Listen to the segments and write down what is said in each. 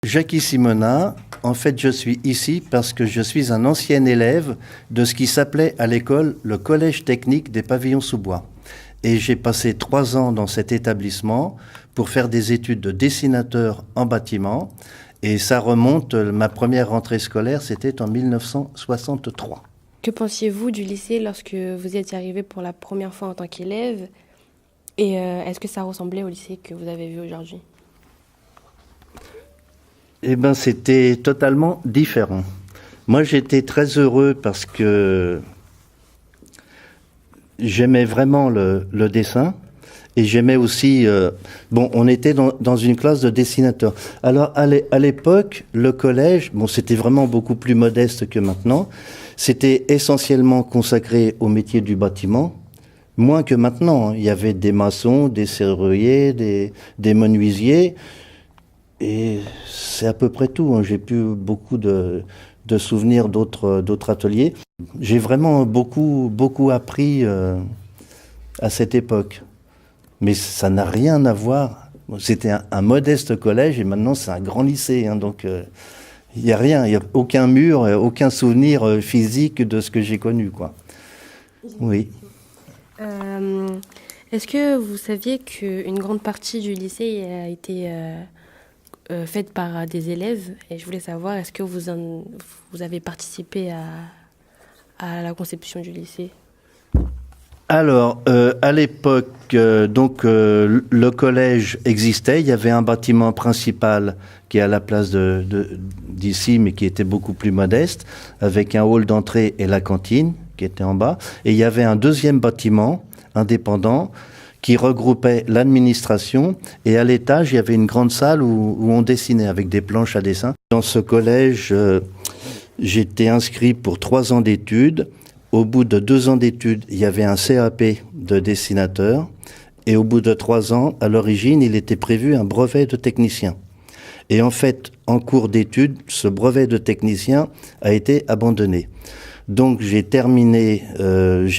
Jackie Simona, en fait, je suis ici parce que je suis un ancien élève de ce qui s'appelait à l'école le Collège technique des Pavillons-sous-Bois. Et j'ai passé 3 ans dans cet établissement pour faire des études de dessinateur en bâtiment. Et ça remonte, ma première rentrée scolaire, c'était en 1963. Que pensiez-vous du lycée lorsque vous y êtes arrivé pour la première fois en tant qu'élève? Et est-ce que ça ressemblait au lycée que vous avez vu aujourd'hui? Eh bien, c'était totalement différent. Moi, j'étais très heureux parce que j'aimais vraiment le dessin et j'aimais aussi... on était dans une classe de dessinateurs. Alors, à l'époque, le collège, c'était vraiment beaucoup plus modeste que maintenant. C'était essentiellement consacré au métier du bâtiment, moins que maintenant. Il y avait des maçons, des serruriers, des menuisiers... Et c'est à peu près tout. J'ai plus beaucoup de souvenirs d'autres ateliers. J'ai vraiment beaucoup appris à cette époque. Mais ça n'a rien à voir. C'était un modeste collège et maintenant c'est un grand lycée. Donc il n'y a rien, il n'y a aucun mur, aucun souvenir physique de ce que j'ai connu, quoi. Oui. Est-ce que vous saviez qu'une grande partie du lycée a été... faite par des élèves, et je voulais savoir, est-ce que vous avez participé à la conception du lycée? Alors, à l'époque, le collège existait. Il y avait un bâtiment principal qui est à la place d'ici, mais qui était beaucoup plus modeste, avec un hall d'entrée et la cantine qui était en bas. Et il y avait un deuxième bâtiment indépendant qui regroupait l'administration, et à l'étage, il y avait une grande salle où on dessinait avec des planches à dessin. Dans ce collège, j'étais inscrit pour 3 ans d'études. Au bout de 2 ans d'études, il y avait un CAP de dessinateur, et au bout de 3 ans, à l'origine, il était prévu un brevet de technicien. Et en fait, en cours d'études, ce brevet de technicien a été abandonné. Donc j'ai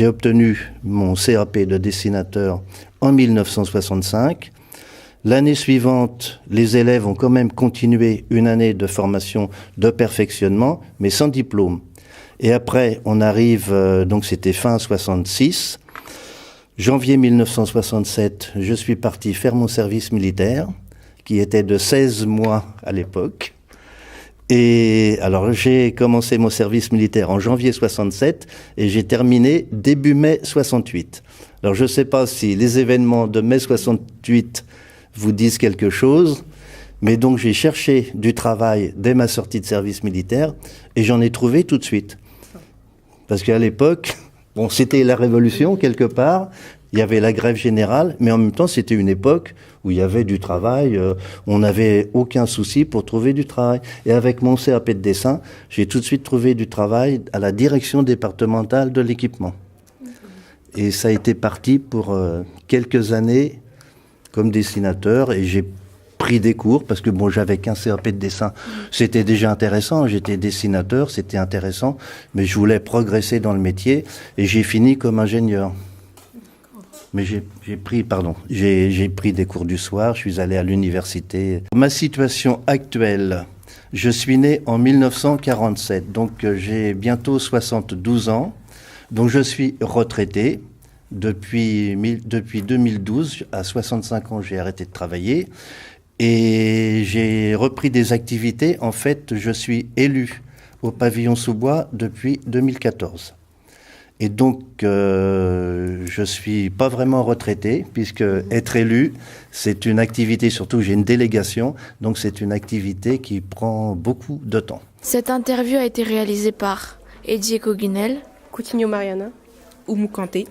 obtenu mon CAP de dessinateur en 1965. L'année suivante, les élèves ont quand même continué une année de formation de perfectionnement, mais sans diplôme. Et après, on arrive, donc c'était fin 66. Janvier 1967, je suis parti faire mon service militaire, qui était de 16 mois à l'époque. Et alors, j'ai commencé mon service militaire en janvier 67 et j'ai terminé début mai 68. Alors, je ne sais pas si les événements de mai 68 vous disent quelque chose, mais donc j'ai cherché du travail dès ma sortie de service militaire et j'en ai trouvé tout de suite. Parce qu'à l'époque, c'était la révolution quelque part, il y avait la grève générale, mais en même temps, c'était une époque où il y avait du travail, on n'avait aucun souci pour trouver du travail. Et avec mon CAP de dessin, j'ai tout de suite trouvé du travail à la direction départementale de l'équipement. Et ça a été parti pour quelques années comme dessinateur, et j'ai pris des cours parce que j'avais qu'un CAP de dessin. C'était déjà intéressant, j'étais dessinateur, c'était intéressant, mais je voulais progresser dans le métier et j'ai fini comme ingénieur. Mais j'ai pris des cours du soir, je suis allé à l'université. Ma situation actuelle, je suis né en 1947, donc j'ai bientôt 72 ans, donc je suis retraité. Depuis 2012, à 65 ans, j'ai arrêté de travailler et j'ai repris des activités. En fait, je suis élu au Pavillon-sous-Bois depuis 2014. Et donc, je suis pas vraiment retraité, puisque être élu, c'est une activité, surtout j'ai une délégation, donc c'est une activité qui prend beaucoup de temps. Cette interview a été réalisée par Eddie Koginel, Coutinho Mariana, Oumou Kanté,